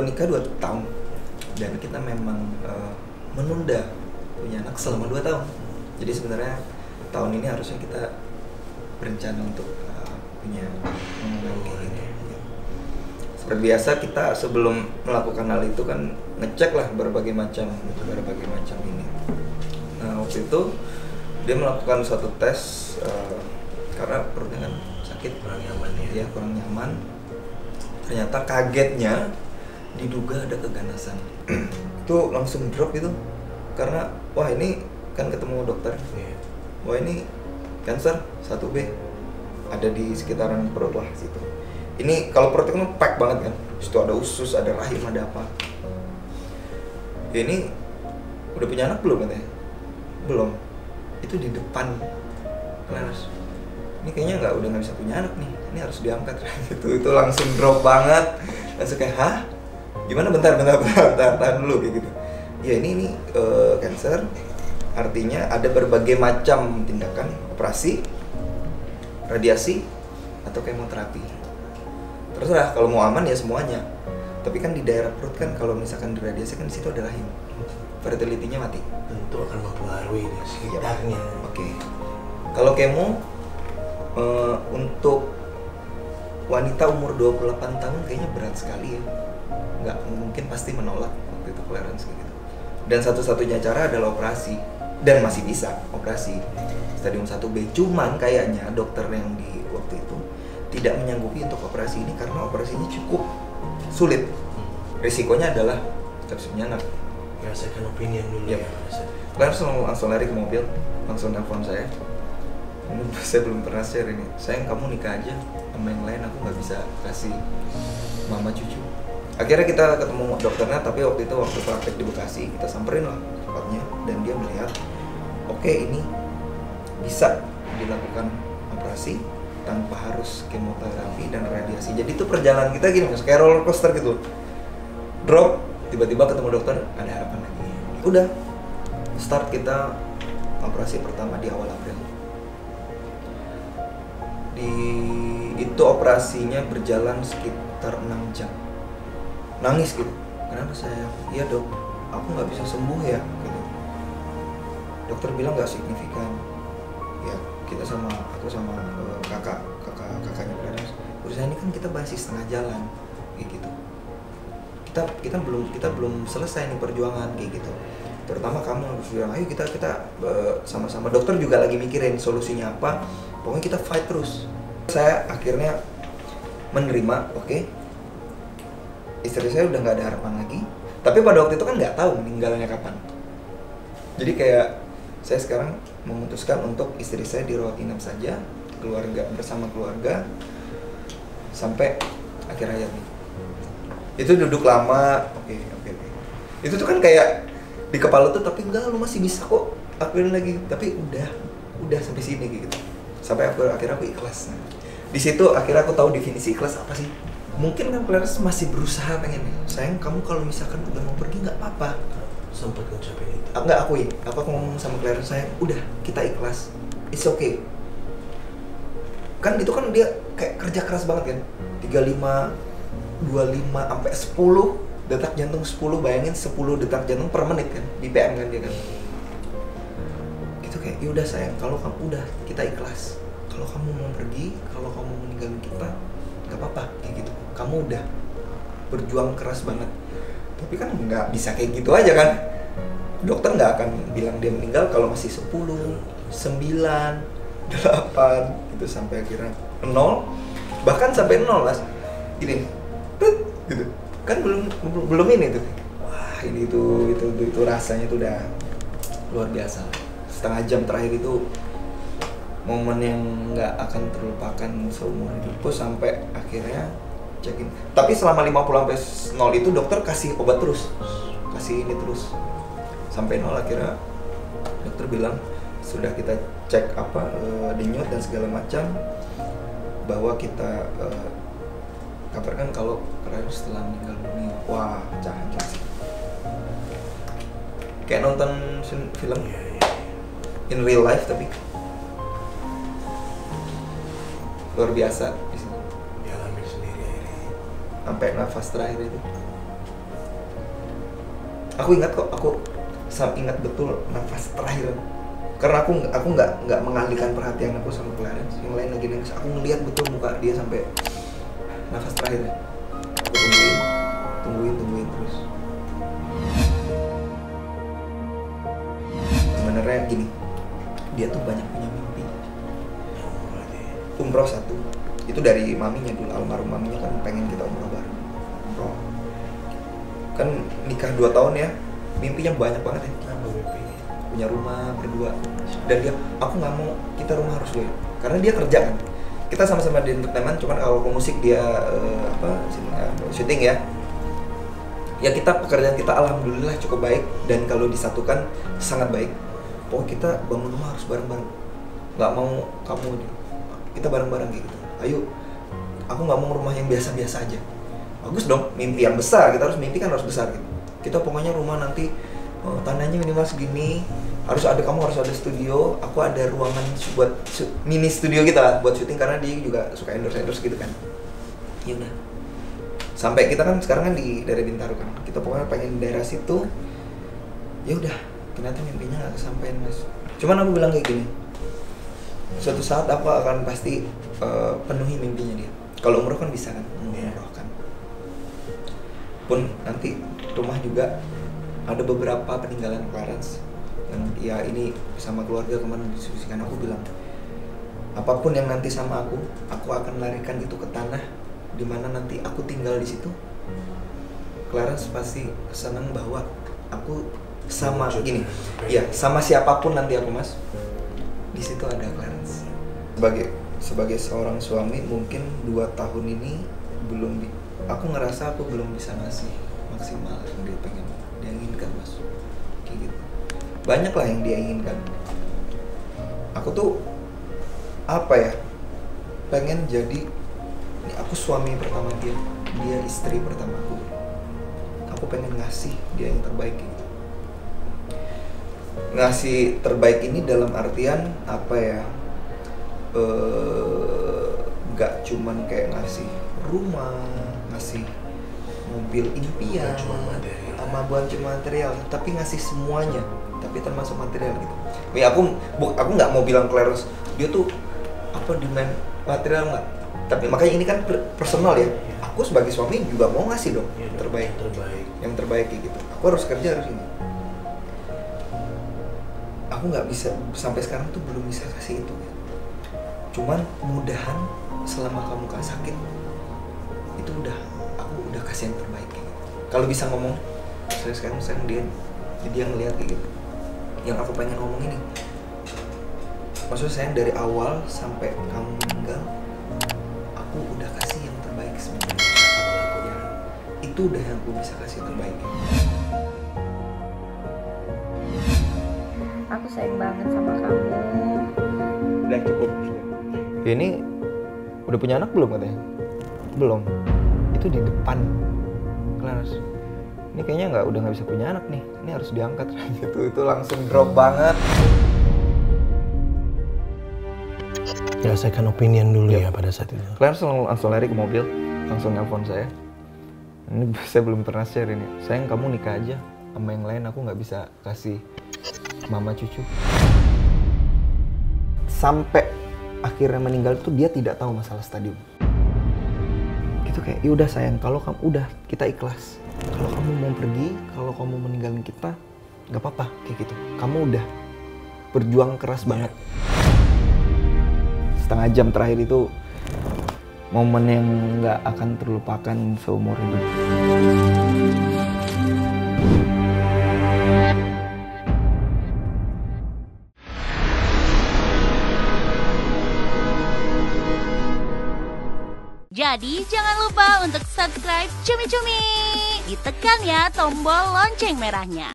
baru nikah 2 tahun dan kita memang menunda punya anak selama 2 tahun. Jadi sebenarnya tahun ini harusnya kita berencana untuk punya anak kayak gitu. Seperti biasa kita sebelum melakukan hal itu kan ngecek lah berbagai macam ini. Nah waktu itu dia melakukan suatu tes karena perutnya kan sakit, kurang nyaman ya kurang nyaman. Ternyata kagetnya diduga ada keganasan. Itu langsung drop gitu karena wah ini kan ketemu dokter, wah ini kanker 1B ada di sekitaran perut lah situ. Ini kalau perut kan pack banget kan, situ ada usus, ada rahim, ada apa. Ini udah punya anak belum katanya? Belum. Itu di depan Clarence. Ini kayaknya udah nggak bisa punya anak nih. Ini harus diangkat gitu. Itu langsung drop banget. Langsung kayak hah? Gimana bentar tahan dulu kayak gitu. Ya ini cancer. Artinya ada berbagai macam tindakan, operasi, radiasi, atau kemoterapi. Terserah kalau mau aman ya semuanya. Tapi kan di daerah perut kan kalau misalkan diradiasi kan di situ ada rahim. Fertility-nya mati. Tentu akan mempengaruhi di sekitarnya. Oke. Kalau kemo untuk wanita umur 28 tahun kayaknya berat sekali ya. Nggak mungkin pasti menolak waktu itu Clarence kayak gitu. Dan satu-satunya cara adalah operasi. Dan masih bisa operasi stadium 1B. Cuman kayaknya dokter yang di waktu itu tidak menyanggupi untuk operasi ini karena operasinya cukup sulit. Risikonya adalah tidak bisa punya anak. Ya, second opinion dulu ya. Langsung lari ke mobil, langsung nelfon saya. Ini saya belum pernah share ini. Sayang kamu nikah aja sama yang lain, aku nggak bisa kasih mama cucu. Akhirnya kita ketemu dokternya, tapi waktu itu waktu praktek di Bekasi kita samperin lah tempatnya dan dia melihat, oke, ini bisa dilakukan operasi tanpa harus kemoterapi dan radiasi. Jadi itu perjalanan kita gini, kayak roller coaster gitu. Drop, tiba-tiba ketemu dokter, ada harapan lagi. Udah, start kita operasi pertama di awal April. Itu operasinya berjalan sekitar 6 jam. Nangis gitu. Kenapa saya? Iya dok, aku nggak bisa sembuh ya. Gitu. Dokter bilang nggak signifikan. Ya kita aku sama kakaknya Clarence. Urusan ini kan kita masih setengah jalan, kayak gitu. Kita belum selesai nih perjuangan kayak gitu. Terutama kamu harus bilang, ayo kita sama-sama. Dokter juga lagi mikirin solusinya apa. Pokoknya kita fight terus. Saya akhirnya menerima, oke. Istri saya udah nggak ada harapan lagi. Tapi pada waktu itu kan nggak tahu meninggalnya kapan. Jadi kayak saya sekarang memutuskan untuk istri saya dirawat inap saja, bersama keluarga sampai akhir hayat nih. Itu duduk lama, oke. Itu tuh kan kayak di kepala tuh, tapi enggak, lu masih bisa kok akuin lagi. Tapi udah sampai sini gitu. Sampai akhirnya aku ikhlas. Nah, di situ akhirnya aku tahu definisi ikhlas apa sih. Mungkin kan Clarence masih berusaha pengen, sayang kamu kalau misalkan udah mau pergi nggak apa-apa. Sempat ngucapin itu. Nggak akuin. Aku ngomong sama Clarence, sayang udah kita ikhlas, it's okay. Kan itu kan dia kayak kerja keras banget kan, 35, 25 sampai 10 detak jantung 10, bayangin 10 detak jantung per menit kan, BPM kan dia kan. Gitu kayak, yaudah sayang, kalau kamu udah kita ikhlas. Kalau kamu mau pergi, kalau kamu meninggalin kita, nggak apa-apa kayak gitu. Kamu udah berjuang keras banget. Tapi kan nggak bisa kayak gitu aja kan. Dokter nggak akan bilang dia meninggal kalau masih 10, 9, 8 gitu sampai akhirnya 0, bahkan sampai 0 lah. Gini, gitu. Kan belum ini tuh. Wah, ini itu rasanya tuh udah luar biasa. Setengah jam terakhir itu momen yang nggak akan terlupakan seumur hidupku sampai akhirnya check-in. Tapi selama 50 sampai 0 itu dokter kasih obat terus. Kasih ini terus. Sampai 0 akhirnya dokter bilang sudah kita cek denyut dan segala macam bahwa kita kabarkan kalau Clarence setelah meninggal dunia. Wah, jangan sih. Kayak nonton film in real life tapi luar biasa. Dia alami sendiri akhirnya. Sampai nafas terakhir itu Aku ingat kok, aku ingat betul nafas terakhir. Karena aku nggak mengalihkan perhatian aku sama Clarence. Yang lain lagi nangis. Aku ngeliat betul muka dia sampai nafas terakhir. Aku tungguin terus. Sebenarnya gini, dia tuh banyak punya mimpi. Umroh satu, itu dari maminya dulu, almarhum maminya kan pengen kita umroh bareng. Umroh. Kan nikah 2 tahun ya, mimpinya banyak banget ya. Apa mimpinya? Punya rumah berdua. Dan dia, aku nggak mau kita rumah harus dua. Karena dia kerja kan. Kita sama-sama di entertainment, cuman kalau ke musik dia syuting ya. Ya kita pekerjaan kita alhamdulillah cukup baik, dan kalau disatukan sangat baik. Pokoknya kita bangun rumah harus bareng-bareng. Nggak mau kamu, kita bareng-bareng gitu. Ayo, aku nggak mau rumah yang biasa-biasa aja. Bagus dong, mimpi yang besar, kita harus mimpi kan harus besar gitu. Kita pokoknya rumah nanti tanahnya minimal segini, kamu harus ada studio, aku ada ruangan buat mini studio kita buat syuting, karena dia juga suka endorse gitu kan. Ya udah. Sampai kita kan sekarang kan di daerah Bintaro kan. Kita pokoknya pengen daerah situ. Ya udah, ternyata mimpinya nggak kesampaian mas. Cuman aku bilang kayak gini, suatu saat aku akan pasti penuhi mimpinya dia. Kalau umroh kan bisa kan, umroh kan. Pun nanti rumah juga ada beberapa peninggalan Clarence yang ya ini sama keluarga kemarin diskusikan. Aku bilang apapun yang nanti sama aku akan larikan itu ke tanah dimana nanti aku tinggal di situ. Clarence pasti senang bahwa aku sama gini, ya sama siapapun nanti aku mas, di situ ada Clarence. Sebagai seorang suami mungkin 2 tahun ini aku ngerasa aku belum bisa ngasih maksimal yang dia inginkan mas, kayak gitu. Banyak lah yang dia inginkan. Aku tuh apa ya, pengen jadi ini aku suami pertama dia istri pertama aku. Aku pengen ngasih dia yang terbaik gitu. Ngasih terbaik ini dalam artian apa ya, gak cuman kayak ngasih rumah, ngasih mobil impian, sama bukan cuma material, tapi ngasih semuanya, tapi termasuk material gitu. Ya aku nggak mau bilang Clarence dia tuh apa demand material nggak, tapi makanya ini kan personal ya. Aku sebagai suami juga mau ngasih dong yang terbaik kayak gitu. Aku harus kerja, harus ini. Aku nggak bisa sampai sekarang tuh belum bisa kasih itu. Cuman mudahan selama kamu gak sakit itu aku udah kasih yang terbaik gitu. Kalau bisa ngomong sekarang dia ngeliat kayak gitu. Yang aku pengen ngomong ini, maksudnya saya dari awal sampai kamu meninggal aku udah kasih yang terbaik sebenarnya. Ya, itu udah yang aku bisa kasih yang terbaik. Aku sayang banget sama kamu. Udah cukup. Ini udah punya anak belum katanya? Belum. Itu di depan Clarence. Ini kayaknya udah nggak bisa punya anak nih. Ini harus diangkat gitu. Itu langsung drop banget. Menyelesaikan opinion dulu ya pada saat itu. Clarence langsung lari ke mobil, langsung nelpon saya. Ini saya belum pernah share ini. Sayang kamu nikah aja sama yang lain, aku nggak bisa kasih mama cucu. Sampai akhirnya meninggal tuh dia tidak tahu masalah stadium. Gitu kayak, yaudah sayang, kalau kamu udah kita ikhlas. Kalau kamu mau pergi, kalau kamu meninggalin kita, nggak apa-apa kayak gitu. Kamu udah berjuang keras banget. Setengah jam terakhir itu momen yang nggak akan terlupakan seumur hidup. Jadi jangan lupa untuk subscribe Cumi Cumi. Ditekan ya tombol lonceng merahnya.